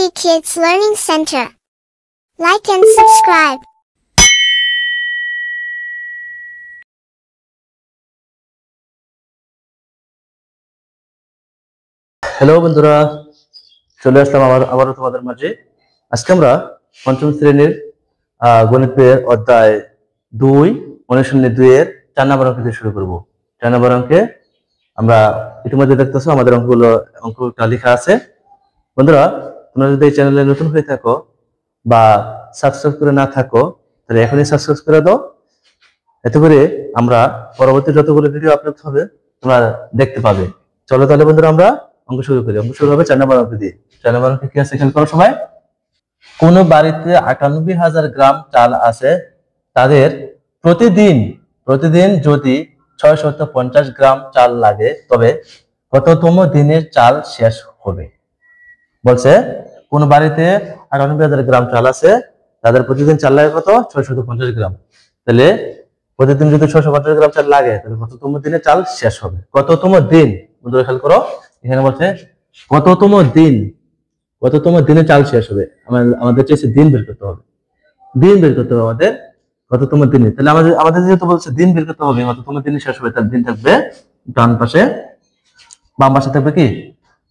Easy Kids Learning Center. Like and subscribe. Hello বন্ধুরা, চলে আসলাম আবারও তোমাদের মাঝে। আজকে আমরা পঞ্চম শ্রেণীর গণিত বইয়ের অধ্যায় 2 অনুশীলনী 2 এর 4 নম্বর অঙ্ক দিয়ে শুরু করব। 4 নম্বর অঙ্কে আমরা ইতিমধ্যে দেখতেছো আমাদের অঙ্কটা লেখা আছে। বন্ধুরা, তোমরা যদি এই চ্যানেলে নতুন হয়ে থাকো বা সাবস্ক্রাইব করে না থাকো তাহলে এখনই সাবস্ক্রাইব করে দাও, এতে করে আমরা পরবর্তী যতগুলো ভিডিও আপলোড হবে তোমরা দেখতে পাবে। চলো তাহলে বন্ধুরা আমরা অঙ্ক শুরু করি। অঙ্ক শুরু হবে 4 নম্বর অঙ্ক দিয়ে। 4 নম্বর অঙ্কে কি আছে খেয়াল করো সবাই। কোন বাড়িতে 98,000 গ্রাম চাল আছে, তাদের প্রতিদিন যদি 650 গ্রাম চাল লাগে তবে কততম দিনের চাল শেষ হবে? বলছে কোন বাড়িতে 98,000 গ্রাম চাল আছে, তাদের প্রতিদিন চাল লাগে কত? 650 গ্রাম। তাহলে প্রতিদিন যদি 650 গ্রাম চাল লাগে তাহলে কততম দিনে চাল শেষ হবে? কততম দিন বন্ধুরা খেয়াল করো, এখানে বলছে কততম দিনে চাল শেষ হবে। আমাদের চাইছে দিন বের করতে হবে, আমাদের কততম দিনে। তাহলে আমাদের যেহেতু বলছে দিন বের করতে হবে, কততম দিনে শেষ হবে, তার দিন থাকবে ডান পাশে, বাম পাশে থাকবে কি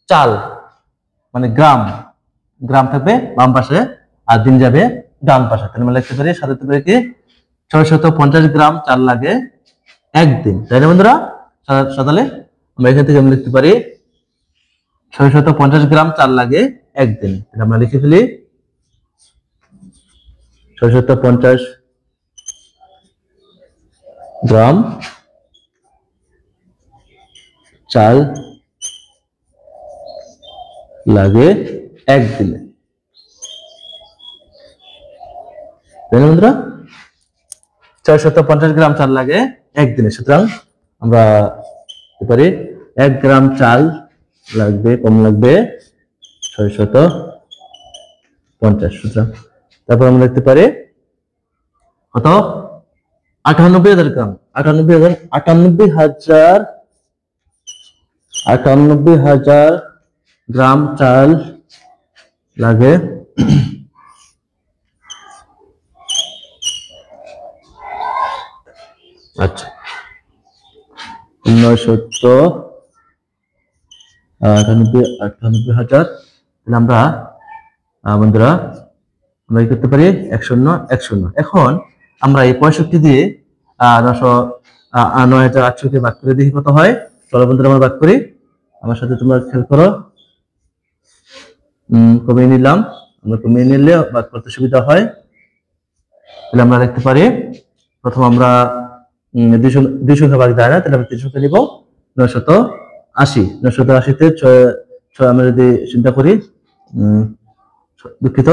চাল, মানে গ্রাম থাকবে বাম পাশে আর দিন যাবে ডান পাশে। তাহলে আমরা লিখতে পারি সাথে পারি কি 650 গ্রাম চাল লাগে একদিন, তাই না বন্ধুরা? তাহলে আমরা এখান থেকে লিখতে পারি 650 গ্রাম চাল লাগে একদিন। তাহলে আমরা লিখে ফেলি 650 গ্রাম চাল লাগে একদিনে, তাই না বন্ধুরা? 650 গ্রাম চাল লাগে একদিনে। সুতরাং আমরা লিখতে পারি 1 গ্রাম চাল লাগবে, কম লাগবে 650। সুতরাং তারপর আমরা লিখতে পারি কত? 98,000 গ্রাম, 98,000 গ্রাম চাল লাগে আচ্ছা 98,000। তাহলে আমরা বন্ধুরা আমরা কি করতে পারি 1 0 এখন আমরা এই 65 দিয়ে 9,800 কে ভাগ করে দেখি কত হয়। চলো বন্ধুরা আমরা ভাগ করি, আমার সাথে তোমরা খেয়াল করো। কমিয়ে নিলাম, আমরা কমিয়ে নিলে ভাগ করতে সুবিধা হয়। তাহলে আমরা লিখতে পারি প্রথম আমরা 200 ভাগ দেয় না, তাহলে আমরা 300 নিব। 980 তে 6 আমরা যদি চিন্তা করি, দুঃখিত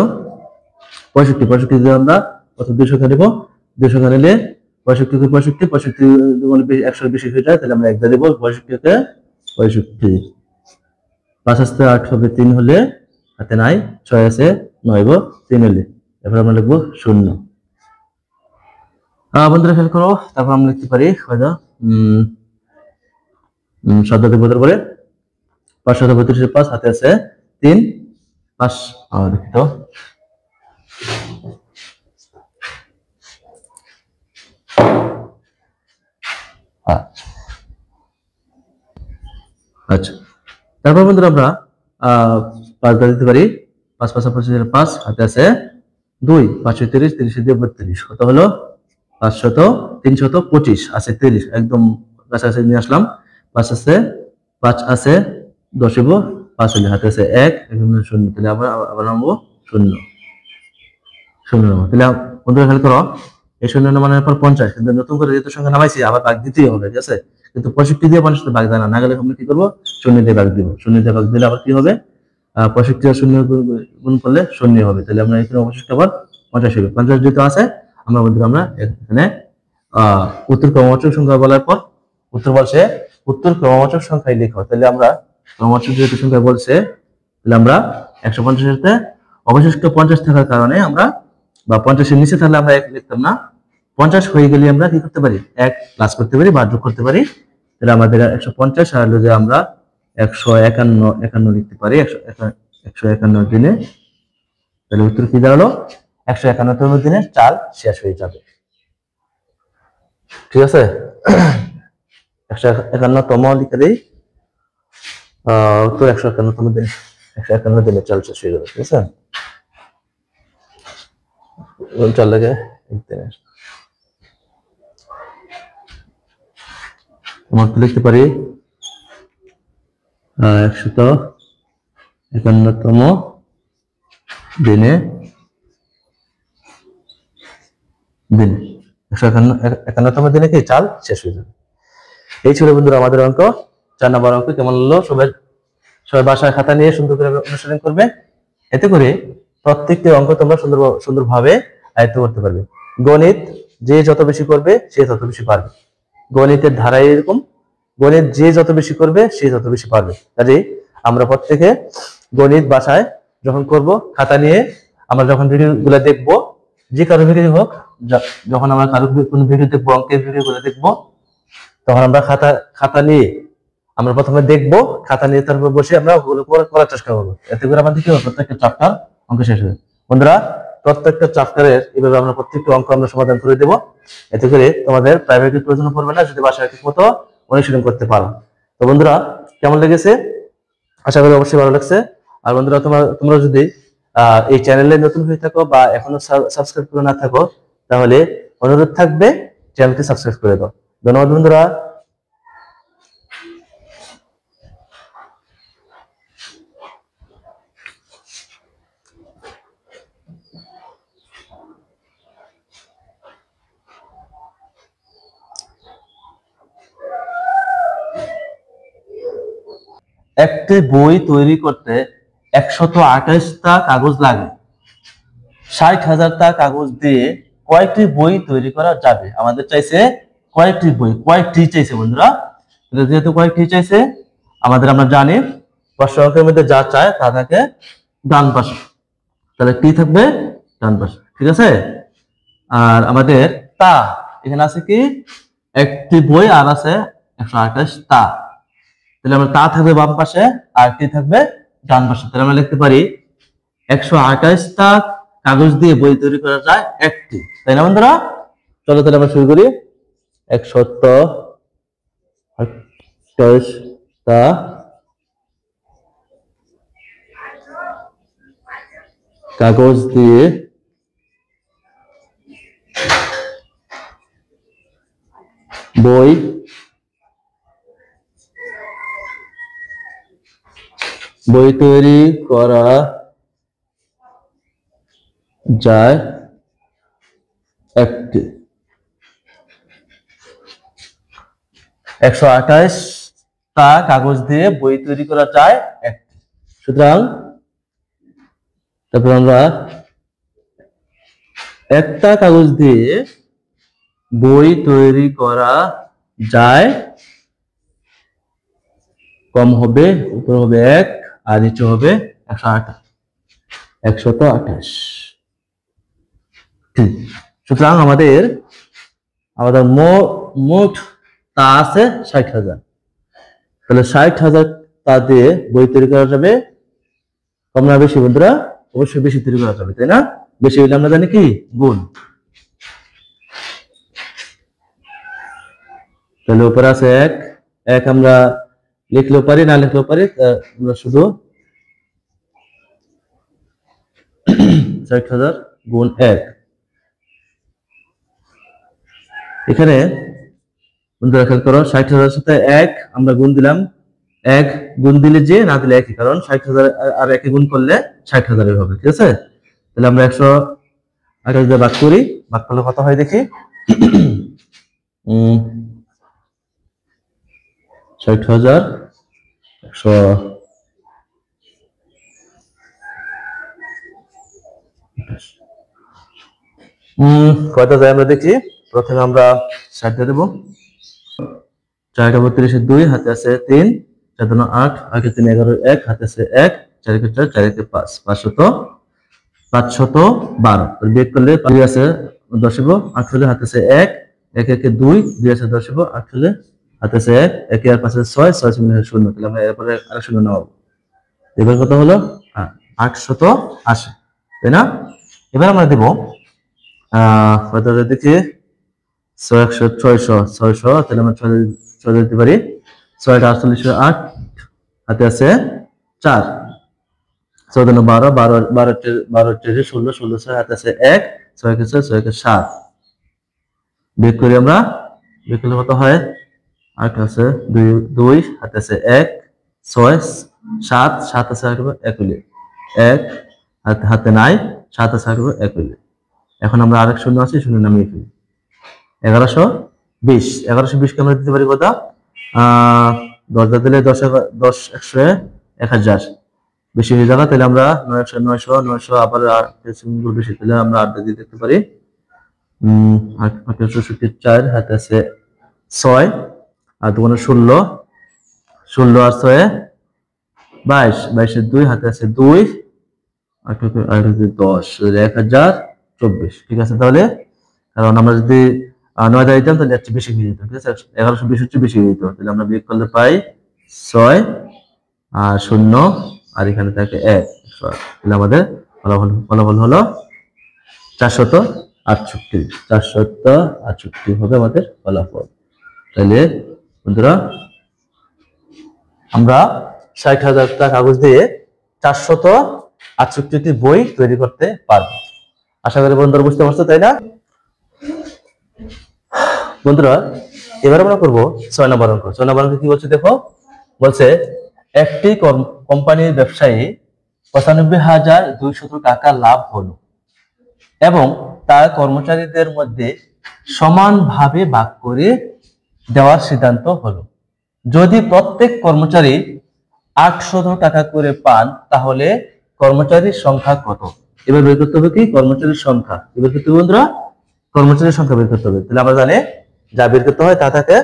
65 দিয়ে আমরা কত 200 নিব। 200 নিলে 65 কে 65 100 বেশি হয়ে যায়, তাহলে আমরা 1 দেব। 65 কে 65 5 আসতে 8 হবে, 3 হলে হাতে নাই, 6 আছে 9 হইব 3 হলে, এরপর আমরা লিখবো 0। বন্ধুরা খেয়াল করো, তারপর আমরা লিখতে পারি হয়তো 7 বদল করে 532 5 হাতে আছে 3 5 দুঃখিত আচ্ছা। তারপর বন্ধুরা আমরা 5 দিতে পারি, 5 5 25 5 হাতে আছে 2 530 30 দিয়ে 32 কত হলো 325 আছে 30, একদম কাছাকাছি নিয়ে আসলাম। 5 আছে 10 হইব, 5 হলে হাতে আছে 1 0, তাহলে আবার নামবো 0 তাহলে বন্ধুরা খেয়াল করো এই 0 নামানোর পর 50, কিন্তু নতুন করে যেহেতু সংখ্যা নামাইছি আবার ভাগ দিতেই হবে, ঠিক আছে? কিন্তু 65 দিয়ে 50 ভাগ দেয় না গেলে আমরা কি করবো 0 দিয়ে ভাগ দিব। 0 দিয়ে ভাগ দিলে আবার কি হবে 65 আর 0 গুণ করলে 0 হবে, তাহলে আমরা এখানে অবশিষ্ট আবার 50 হবে। 50 যেহেতু আছে আমরা বন্ধুরা আমরা এখানে উত্তর ক্রমবাচক সংখ্যা বলার পর উত্তর বলছে উত্তর ক্রমবাচক সংখ্যায় লেখো। তাহলে আমরা ক্রমবাচক যেহেতু সংখ্যা বলছে তাহলে আমরা 150 এর সাথে অবশিষ্ট 50 থাকার কারণে আমরা বা 50 এর নিচে থাকলে আমরা 1 লিখতাম না, 50 হয়ে গেলে আমরা কি করতে পারি 1 প্লাস করতে পারি বা যোগ করতে পারি। তাহলে আমাদের 150 আর আমরা 151 লিখতে পারি। 151 দিনে তাহলে উত্তর কি দাঁড়ালো? 151তম দিনে চাল শেষ হয়ে যাবে। ঠিক আছে, 151তম লিখে দিই। উত্তর 151তম দিন, 151 দিনে চাল শেষ হয়ে যাবে। ঠিক আছে, চাল লাগে একদিনে। আমরা লিখতে পারি 151তম দিনে 151তম দিনে কি চাল শেষ হয়ে যাবে। এই ছিল বন্ধুরা আমাদের অঙ্ক, 4 নম্বর অঙ্ক। কেমন হলো? সবাই বাসায় খাতা নিয়ে সুন্দর করে অনুশীলন করবে, এতে করে প্রত্যেকটি অঙ্ক তোমরা সুন্দরভাবে আয়ত্ত করতে পারবে। গণিত যে যত বেশি করবে সে তত বেশি পারবে। গণিতের ধারায় এরকম, গণিত যে যত বেশি করবে সে তত বেশি পারবে। কাজেই আমরা প্রত্যেকে গণিত বাসায় যখন করব, খাতা নিয়ে আমরা যখন ভিডিওগুলো দেখবো, যে কারো ভিডিও হোক, যখন আমরা কারো কোনো ভিডিও দেখবো, অঙ্কের ভিডিওগুলো দেখবো, তখন আমরা খাতা নিয়ে আমরা প্রথমে দেখবো, খাতা নিয়ে তারপর বসে আমরা ওগুলো করার চেষ্টা করবো। এতে করে আমাদের কি হবে? প্রত্যেকটা চ্যাপ্টার অঙ্ক শেষ হবে। বন্ধুরা, প্রত্যেকটা চ্যাপ্টারের এইভাবে আমরা প্রত্যেকটা অঙ্ক আমরা সমাধান করে দেবো। এতে করে তোমাদের প্রাইভেটের প্রয়োজন পড়বে না, যদি বাসায় ঠিক মতো অনুশীলন করতে পারো। তো বন্ধুরা, কেমন লেগেছে? আশা করি অবশ্যই ভালো লাগছে। আর বন্ধুরা, তোমরা যদি এই চ্যানেলে নতুন হয়ে থাকো বা এখনো সাবস্ক্রাইব করে না থাকো, তাহলে অনুরোধ থাকবে চ্যানেলকে সাবস্ক্রাইব করে দাও। ধন্যবাদ বন্ধুরা। একটি বই তৈরি করতে 128টা কাগজ লাগে। 60,000টা কাগজ দিয়ে কয়টি বই তৈরি করা যাবে? আমাদের চাইছে কয়টি বই, কয়টি চাইছে বন্ধুরা। যেহেতু কয়টি চাইছে, আমরা জানি প্রশ্ন অঙ্কের মধ্যে যা চায় তা থাকে ডান পাশে, তাহলে টি থাকবে ডান পাশে। ঠিক আছে, আর আমাদের তা এখানে আছে কি? একটি বই আর আছে 128টা, তাহলে আমরা তা থাকবে বাম পাশে আর টি থাকবে ডান পাশে। তাহলে আমরা লিখতে পারি 128টা কাগজ দিয়ে বই তৈরি করা যায় একটি, তাই না বন্ধুরা? চলো তাহলে আমরা শুরু করি। 128টা কাগজ দিয়ে বই তৈরি করা যায় একটি। 128টা কাগজ দিয়ে বই তৈরি করা যায় একটি। সুতরাং তারপর আমরা একটা কাগজ দিয়ে বই তৈরি করা যায়, কম হবে, উপর হবে 1 আর নিচে হবে 128। সুতরাং আমাদের মোট তা আছে 60,000। তাহলে 60,000 তা দিয়ে বই তৈরি করা যাবে, কম না বেশি বন্ধুরা? অবশ্যই বেশি তৈরি করা যাবে, তাই না? বেশি হলে আমরা জানি কি? গুণ। তাহলে উপরে আছে 1 আমরা লিখলেও পারি, না লিখলেও পারি, আমরা শুধু 60,000 গুণ 1। এখানে বন্ধুরা খেয়াল করো, 60,000 সাথে 1 আমরা গুণ দিলাম। 1 গুণ দিলে যে, না দিলে একই, কারণ 60,000 আর 1 গুণ করলে 60,000 হবে। ঠিক আছে, তাহলে আমরা 128 দিয়ে ভাগ করি, ভাগ করলে কত হয় দেখি। 60,000 কয়টা যায় আমরা দেখি। প্রথমে আমরা 60 দিয়ে দেবো। 4 × 32 2, হাতে আছে 3, 4 × 8, 8 × 3 11, 1 হাতে আছে 1, 4 × 4 4 × 5 512। বিয়োগ করলে 5 আছে 10 হলো, 8 হলে হাতে আছে 1, 1 1 2, 2 আছে 10 হলো, 8 হলে হাতে আছে 1, 1 আর 5 6, 6 0। তাহলে আমরা এরপরে আরেক শূন্য নামাবো। এবার কত হলো? 880। তাই না? এবার আমরা দেব দেখি 600 600 তাহলে আমরা 6 দিতে পারি। 6 48 8 হাতে আছে 4, 14 12 12 12 16 16 6 হাতে আছে 1, 6 কে 6 6 কে 7 বিয়োগ করি আমরা। বিয়োগ করলে কত হয়? 8 আছে 2 2 হাতে আছে 1, 6 7 7 আছে 1 হইলে 1 হাতে নাই, 7 আছে 1 হইলে। এখন আমরা আরেক শূন্য আছে, শূন্য নামিয়ে ফেলি। 1120 1120 কে আমরা দিতে পারি কত? 10 দিলে 10 10 100 1000 বেশি হয়ে যাবে, তাহলে আমরা 900 900 900 আবার বেশি, তাহলে আমরা 8 দিয়ে দেখতে পারি। 864 হাতে আছে 6 আর 16 16 আর 6 22 22 এর 2 হাতে আছে 2 8 10 1024। ঠিক আছে, তাহলে কারণ আমরা যদি 9 দিয়ে দিতাম তাহলে একটু বেশি হয়ে যেত। ঠিক আছে, 1120 হচ্ছে বেশি হয়ে যেত, তাহলে আমরা বিয়োগ করলে পাই 6 আর 0 আর এখানে থাকে 1, তাহলে আমাদের ফলাফল হলো 468 468 হবে আমাদের ফলাফল। তাহলে বন্ধুরা আমরা 60,000 টাকা কাগজ দিয়ে 468টি বই তৈরি করতে পারবো। আশা করি বন্ধুরা বুঝতে পারছো, তাই না? বন্ধুরা এবার আমরা করবো 6 নম্বর অঙ্ক। 6 নম্বর অঙ্ক কি বলছে দেখো, বলছে একটি কোম্পানির ব্যবসায়ী 95,200 টাকা লাভ হলো এবং তার কর্মচারীদের মধ্যে সমানভাবে ভাগ করে দেওয়ার সিদ্ধান্ত হলো। যদি প্রত্যেক কর্মচারী 800 টাকা করে পান তাহলে কর্মচারীর সংখ্যা কত? এবার বের করতে হবে কি কর্মচারীর সংখ্যা। এবার করতে হবে বন্ধুরা কর্মচারীর সংখ্যা বের করতে হবে। তাহলে আমরা জানি যা বের করতে হয় তা থাকে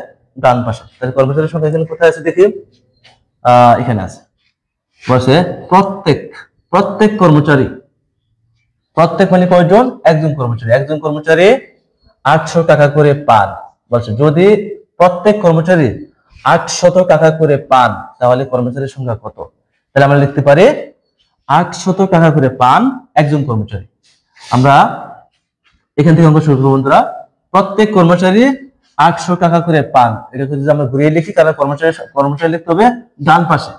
ডান পাশে। তাহলে কর্মচারীর সংখ্যা এখানে কোথায় আছে দেখি, এখানে আছে। বলছে প্রত্যেক কর্মচারী, প্রত্যেক মানে কয়জন? একজন কর্মচারী। একজন কর্মচারী 800 টাকা করে পান। বলছে যদি প্রত্যেক কর্মচারী 800 টাকা করে পান তাহলে কর্মচারীর সংখ্যা কত? তাহলে আমরা লিখতে পারি 800 টাকা করে পান একজন কর্মচারী। আমরা এখান থেকে অঙ্ক শুরু করব বন্ধুরা। প্রত্যেক কর্মচারী 800 টাকা করে পান, এটা যদি আমরা ঘুরিয়ে লিখি তাহলে কর্মচারী লিখতে হবে ডান পাশে।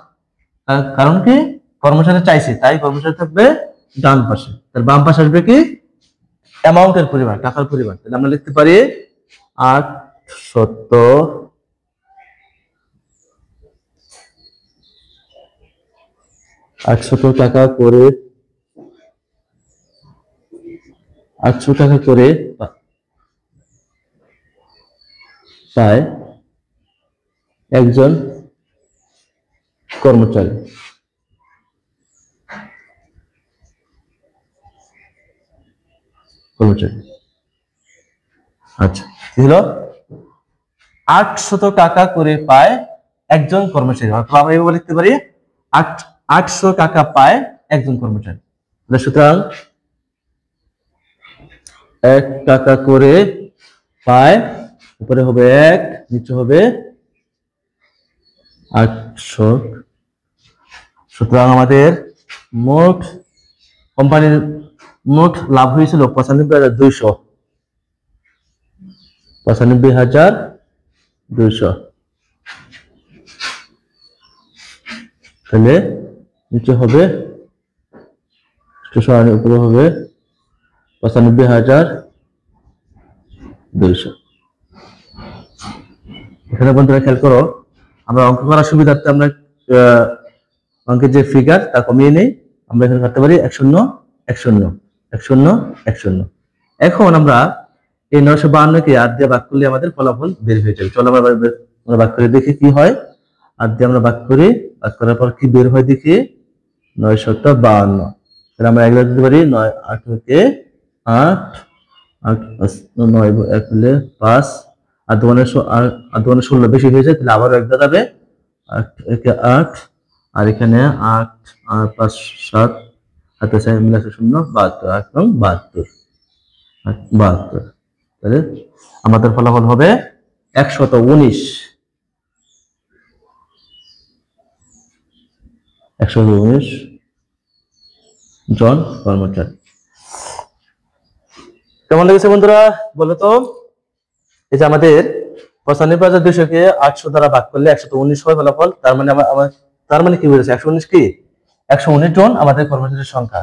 কারণ কি কর্মচারী চাইছে, তাই কর্মচারী থাকবে ডান পাশে। তার বাম পাশে আসবে কি অ্যামাউন্টের পরিমাণ, টাকার পরিমাণ। তাহলে আমরা লিখতে পারি 800 টাকা করে 800 টাকা করে পায় একজন কর্মচারী। আচ্ছা, কি হলো? 800 টাকা করে পায় একজন কর্মচারী। আমরা এইভাবে লিখতে পারি 800 টাকা পায় একজন কর্মচারী। সুতরাং 1 টাকা করে পায়, উপরে হবে 1, নিচে হবে 800। সুতরাং আমাদের মোট কোম্পানির মোট লাভ হয়েছিল 95,200। 95,200। তাহলে নিচে হবে উপরে হবে 95,200। এখানে বন্ধুরা খেয়াল করো, আমরা অঙ্ক করার সুবিধার্থে আমরা অঙ্কের যে ফিগার তা কমিয়ে নেই। আমরা এখানে করতে পারি 1 0 1 0 1 0 1 0। এখন আমরা এই 952 কে 8 দিয়ে ভাগ করলে আমাদের ফলাফল বের হয়ে যাবে। চলো আমরা ভাগ করে দেখি কি হয়। 8 দিয়ে আমরা ভাগ করি, ভাগ করার পর কি বের হয় দেখি 952। তাহলে আমরা এগুলো দিতে পারি 9 8 কে 8 8 9 1 হলে 5 আর 2 16 বেশি হয়ে যায়, তাহলে আবার 1 দেওয়া যাবে। 8 একে 8 আর এখানে 8 আর 5 7 হাতে 6 মিলে 0 72 8 এবং 72 72। তাহলে আমাদের ফলাফল হবে 119 জন কর্মচারী। কেমন লেগেছে বন্ধুরা বলো তো? এই যে আমাদের 95,200 কে 800 দ্বারা ভাগ করলে 119 হয় ফলাফল। তার মানে কি বলেছে? 119 কি? 119 জন আমাদের কর্মচারীর সংখ্যা।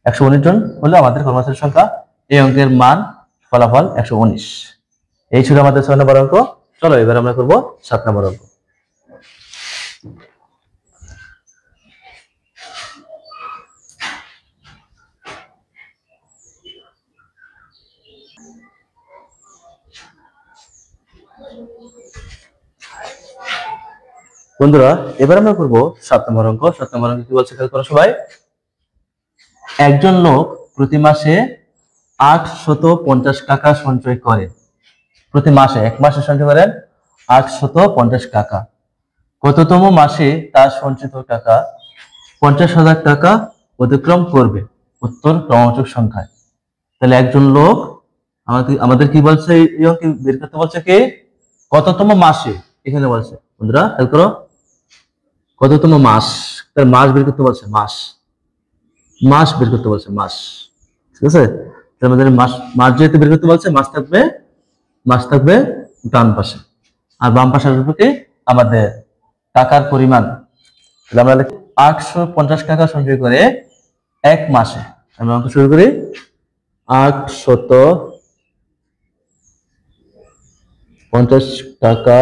119 জন হলো আমাদের কর্মচারীর সংখ্যা। এই অঙ্কের মান ফলাফল 119। এই ছিল আমাদের 6 নম্বর অঙ্ক। চলো এবার আমরা করব 7 নম্বর অঙ্ক। বন্ধুরা এবার আমরা করব 7 নম্বর অঙ্ক। 7 নম্বর অঙ্ক কি বলছে খেয়াল করো সবাই। একজন লোক প্রতি মাসে 850 টাকা সঞ্চয় করে। প্রতি মাসে, এক মাসে সঞ্চয় করেন 850 টাকা। কততম মাসে তার সঞ্চিত টাকা 50,000 টাকা অতিক্রম করবে? উত্তর ক্রমবাচক সংখ্যায়। তাহলে একজন লোক আমাদের কি বলছে? এই অঙ্কে বের করতে বলছে কি? কততম মাসে। এখানে বলছে বন্ধুরা খেয়াল করো, কততম মাস, তার মাস বের করতে বলছে। মাস বের করতে বলছে, মাস। ঠিক আছে, আমাদের মাস যেহেতু বের করতে বলছে, মাস থাকবে ডান পাশে, আর বাম পাশে আসবে কি আমাদের টাকার পরিমাণ। তাহলে আমরা 850 টাকা সঞ্চয় করে এক মাসে, আমরা অঙ্ক শুরু করি। 850 টাকা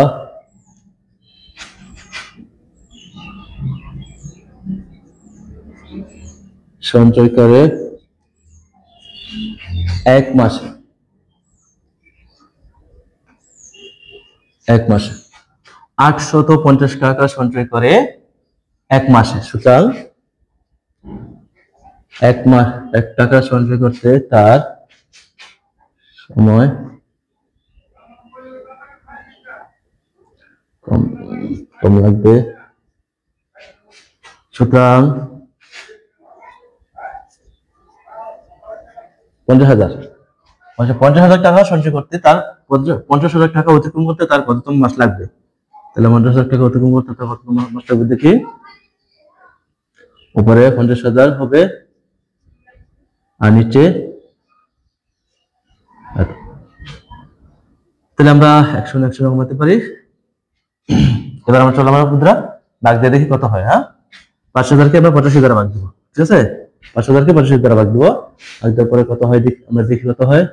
সঞ্চয় করে এক মাসে, 850 টাকা সঞ্চয় করে এক মাসে। সুতরাং এক টাকা সঞ্চয় করতে তার সময় কম লাগবে। সুতরাং 50,000 টাকা সঞ্চয় করতে তার 50,000 টাকা অতিক্রম করতে তার কততম মাস লাগবে? তাহলে 50,000 টাকা অতিক্রম করতে তার কততম মাস লাগবে দেখি। উপরে 50,000 হবে আর নিচে, তাহলে আমরা 100 কমাতে পারি। এবার আমরা চলো আমরা মুদ্রা ভাগ দিয়ে দেখি কত হয়। হ্যাঁ, 5,000-কে আমরা 85 দ্বারা ভাগ দিব। ঠিক আছে, 5,000-কে 85 দ্বারা ভাগ দিব। ভাগ দেওয়ার পরে কত হয় আমরা দেখি কত হয়।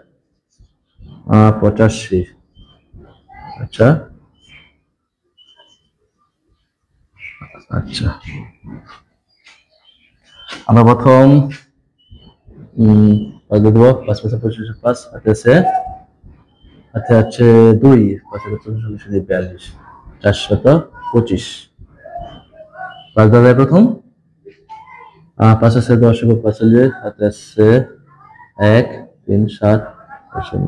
85। আচ্ছা আমরা প্রথম 5 দেব। 5 5 25 5 হাতে আছে 2, 5 42 42 425। 5 দাদা প্রথম 5 আছে 10 45 হাতে আছে 1 3 7 0।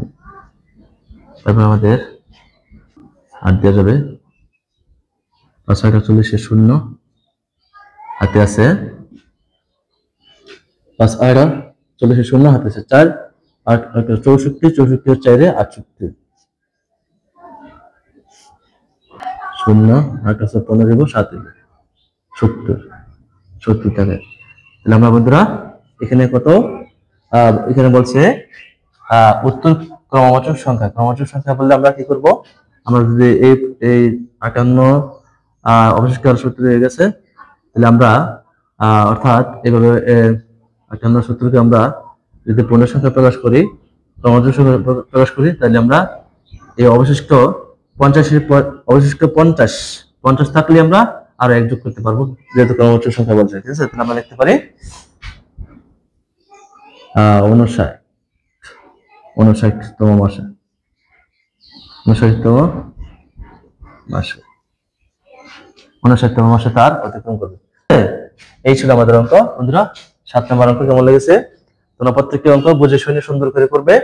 তারপর আমাদের হাত দেওয়া যাবে 5 48 0 হাতে আছে 5 48 0 হাতে আছে 4 8 64 64 4 68 0 8 15 দেব 7 70 টাকা। তাহলে আমরা বন্ধুরা এখানে কত, এখানে বলছে উত্তর ক্রমবাচক সংখ্যা বললে আমরা কি করব? আমরা যদি এই 58 অবশিষ্ট 70 হয়ে গেছে, তাহলে আমরা অর্থাৎ এইভাবে 58 70-কে আমরা যদি পূর্ণ সংখ্যা প্রকাশ করি, ক্রমবাচক সংখ্যা প্রকাশ করি, তাহলে আমরা এই অবশিষ্ট 50 থাকলে আমরা আরো 1 যোগ করতে পারবো, যেহেতু ক্রমবাচক সংখ্যা বলছে। ঠিক আছে, তাহলে আমরা লিখতে পারি 59তম মাসে 59তম মাসে তার অতিক্রম করবে। এই ছিল আমাদের অঙ্ক। বন্ধুরা 7 নম্বর অঙ্ক কেমন লেগেছে? তোমরা প্রত্যেকটি অঙ্ক বুঝে শুনে সুন্দর করে করবে,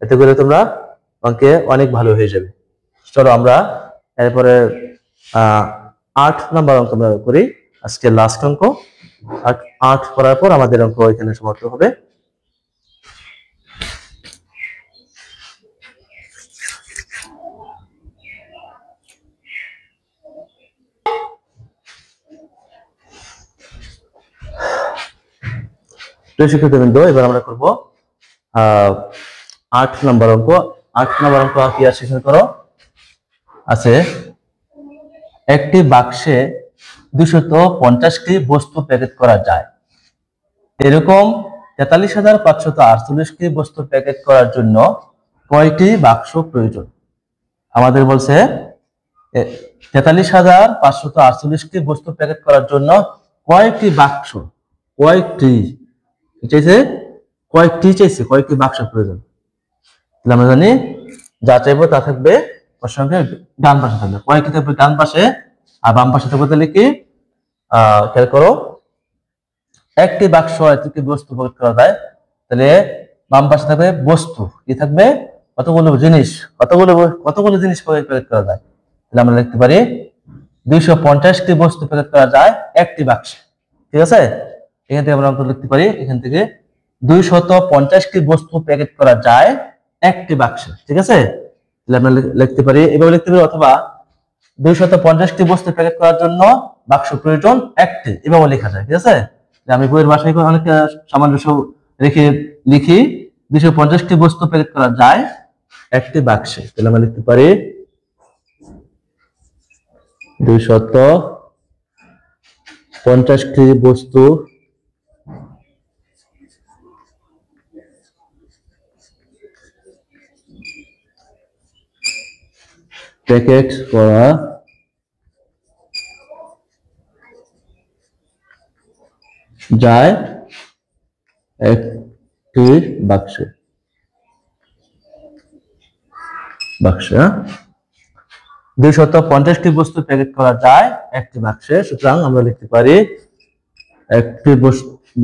এতে করে তোমরা অঙ্কে অনেক ভালো হয়ে যাবে। চলো আমরা এরপরে 8 নম্বর অঙ্ক আমরা করি, আজকে লাস্ট অঙ্ক। 8 করার পর আমাদের অঙ্ক এখানে সমাপ্ত হবে। শিক্ষার্থীবৃন্দ, এবার আমরা করবো 8 নম্বর অঙ্ক। 8 নম্বর অঙ্ক কি আছে খেয়াল করো। আছে একটি বাক্সে 250টি বস্তু প্যাকেট করা যায়। এরকম 43,548টি বস্তু প্যাকেট করার জন্য কয়টি বাক্স প্রয়োজন? আমাদের বলছে 43,548টি বস্তু প্যাকেট করার জন্য কয়টি বাক্স, কয়টি চাইছে, কয়টি বাক্স প্রয়োজন। তাহলে আমরা জানি যা চাইবো তা থাকবে প্রশ্নকে ডান পাশে থাকবে, কয়টি থাকবে ডান পাশে, আর বাম পাশে থাকবে তাহলে কি খেয়াল করো একটি বাক্স এতটি বস্তু প্যাকেট করা যায়। তাহলে বাম পাশে থাকবে বস্তু, কি থাকবে কতগুলো জিনিস, কতগুলো জিনিস প্যাকেট করা যায়। তাহলে আমরা লিখতে পারি 250টি বস্তু প্যাকেট করা যায় একটি বাক্সে। ঠিক আছে, এখান থেকে আমরা অঙ্ক লিখতে পারি, এখান থেকে 250টি বস্তু প্যাকেট করা যায় একটি বাক্সে। ঠিক আছে, তাহলে আমরা লিখতে পারি এভাবে লিখতে পারি, অথবা 250টি বস্তু প্যাকেট করার জন্য বাক্স প্রয়োজন একটি, এভাবে লেখা যায়। ঠিক আছে, আমি বইয়ের ভাষায় অনেক সামঞ্জস্য রেখে লিখি 250টি বস্তু প্যাকেট করা যায় একটি বাক্সে। তাহলে আমরা লিখতে পারি 250টি বস্তু প্যাকেট করা যায় একটি বাক্সে। 250টি বস্তু প্যাকেট করা যায় একটি বাক্সে। সুতরাং আমরা লিখতে পারি একটি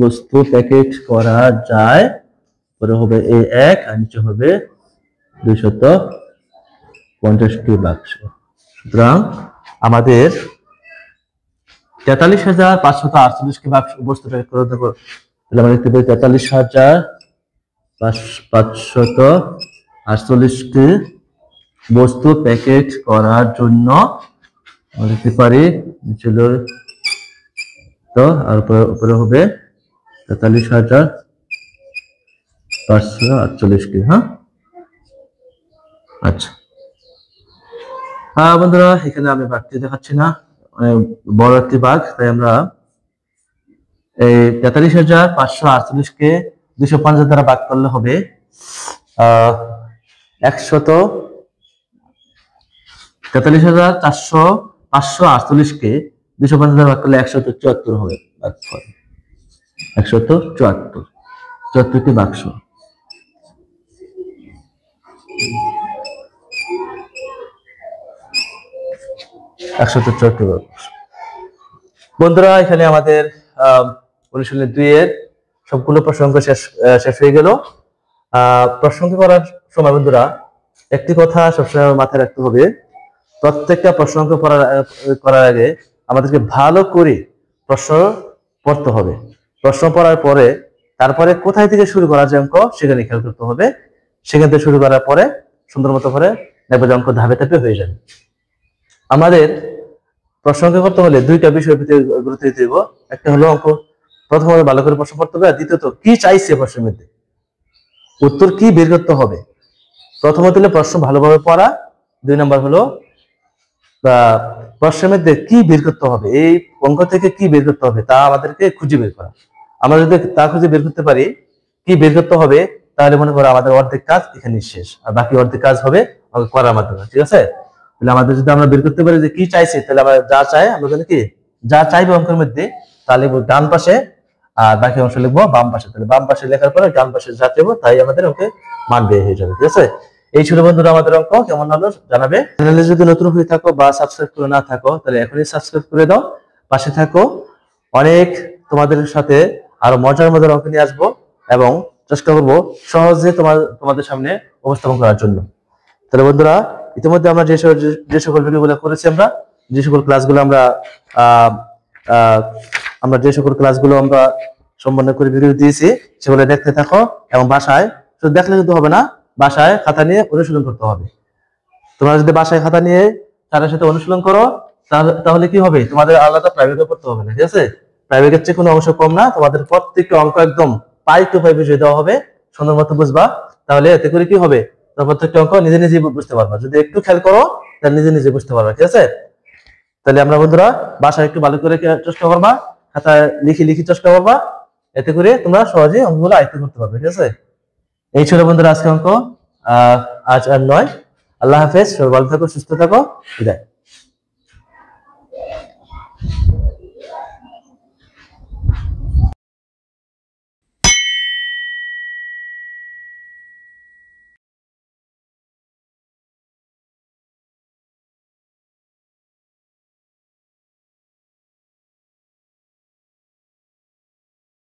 বস্তু প্যাকেট করা যায়, পরে হবে A1 আর নিচে হবে 250টি বাক্স। সুতরাং আমাদের 43,548টি বাক্স বস্তু প্যাকেট করা দেবো। তাহলে আমরা লিখতে পারি 43,548টি বস্তু প্যাকেট করার জন্য লিখতে পারি তো, আর উপরে হবে 43,548টি। হ্যাঁ, আচ্ছা বন্ধুরা, এখানে আমি বাঘটি দেখাচ্ছি না, বড় একটি বাঘ, তাই আমরা এই 43,548কে 250 দ্বারা ভাগ করলে হবে 43,548কে 250 দ্বারা ভাগ করলে 174 হবে। 174টি বাক্স। বন্ধুরা, এখানে আমাদের অনুশীলনী 2 এর সবগুলো প্রশ্ন শেষ হয়ে গেল। প্রশ্ন করার সময় বন্ধুরা একটি কথা সবসময় মাথায় রাখতে হবে, প্রত্যেকটা প্রশ্ন করার আগে আমাদেরকে ভালো করে প্রশ্ন পড়তে হবে। প্রশ্ন পড়ার পরে তারপরে কোথায় থেকে শুরু করা যায় অঙ্ক সেখানে খেয়াল করতে হবে। সেখান থেকে শুরু করার পরে সুন্দর মতো করে দেখবে যে অঙ্ক ধাপে ধাপে হয়ে যাবে। আমাদের প্রশ্ন করতে হলে 2টা বিষয়ের প্রতি গুরুত্ব দিতে হবে। একটা হলো অঙ্ক প্রথমত ভালো করে প্রশ্ন পড়তে হবে, আর দ্বিতীয়ত কি চাইছে প্রশ্নের মধ্যে, উত্তর কি বের করতে হবে। প্রথমত হলো প্রশ্ন ভালোভাবে পড়া, 2 নম্বর হলো প্রশ্নের মধ্যে কি বের করতে হবে, এই অঙ্ক থেকে কি বের করতে হবে তা আমাদেরকে খুঁজে বের করা। আমরা যদি তা খুঁজে বের করতে পারি কি বের করতে হবে, তাহলে মনে করো আমাদের অর্ধেক কাজ এখানে শেষ, আর বাকি অর্ধেক কাজ হবে করার মাধ্যমে। ঠিক আছে, তাহলে আমাদের যদি আমরা বের করতে পারি যে কি চাইছে, তাহলে আমরা যা চাই আমরা জানি কি যা চাইবো অঙ্কের মধ্যে তা লিখবো ডান পাশে, আর বাকি অংশ লিখবো বাম পাশে। তাহলে বাম পাশে লেখার পরে ডান পাশে যা চাইবো তাই আমাদের অঙ্কে মান বের হয়ে যাবে। ঠিক আছে, এই ছিল বন্ধুরা আমাদের অঙ্ক। কেমন হলো জানাবে। চ্যানেলে যদি নতুন হয়ে থাকো বা সাবস্ক্রাইব করে না থাকো তাহলে এখনই সাবস্ক্রাইব করে দাও, পাশে থাকো। অনেক তোমাদের সাথে আরো মজার মজার অঙ্ক নিয়ে আসবো এবং চেষ্টা করবো সহজে তোমাদের সামনে উপস্থাপন করার জন্য। তাহলে বন্ধুরা, ইতিমধ্যে আমরা যে সকল ভিডিওগুলো করেছি, আমরা যে সকল ক্লাসগুলো আমরা সম্পন্ন করে ভিডিও দিয়েছি সেগুলো দেখতে থাকো, এবং বাসায় শুধু দেখলে কিন্তু হবে না, বাসায় খাতা নিয়ে অনুশীলন করতে হবে। তোমরা যদি বাসায় খাতা নিয়ে স্যারের সাথে অনুশীলন করো তাহলে কি হবে, তোমাদের আলাদা প্রাইভেটে পড়তে হবে না। ঠিক আছে, প্রাইভেটের চেয়ে কোনো অংশ কম না, তোমাদের প্রত্যেকটা অঙ্ক একদম 5 to 5 বুঝিয়ে দেওয়া হবে, সুন্দর মতো বুঝবা, তাহলে এতে করে কি হবে, প্রত্যেকটা অঙ্ক নিজে নিজে বুঝতে পারবা। যদি একটু খেয়াল করো তাহলে নিজে নিজে বুঝতে পারবা। ঠিক আছে, তাহলে আমরা বন্ধুরা বাসায় একটু ভালো করে চেষ্টা করবা, খাতায় লিখি লিখি চেষ্টা করবা, এতে করে তোমরা সহজেই অঙ্কগুলো আয়ত্ত করতে পারবে। ঠিক আছে, এই ছিল বন্ধুরা আজকে অঙ্ক। আজ আর নয়। আল্লাহ হাফেজ, সবাই ভালো থাকো, সুস্থ থাকো, বিদায়।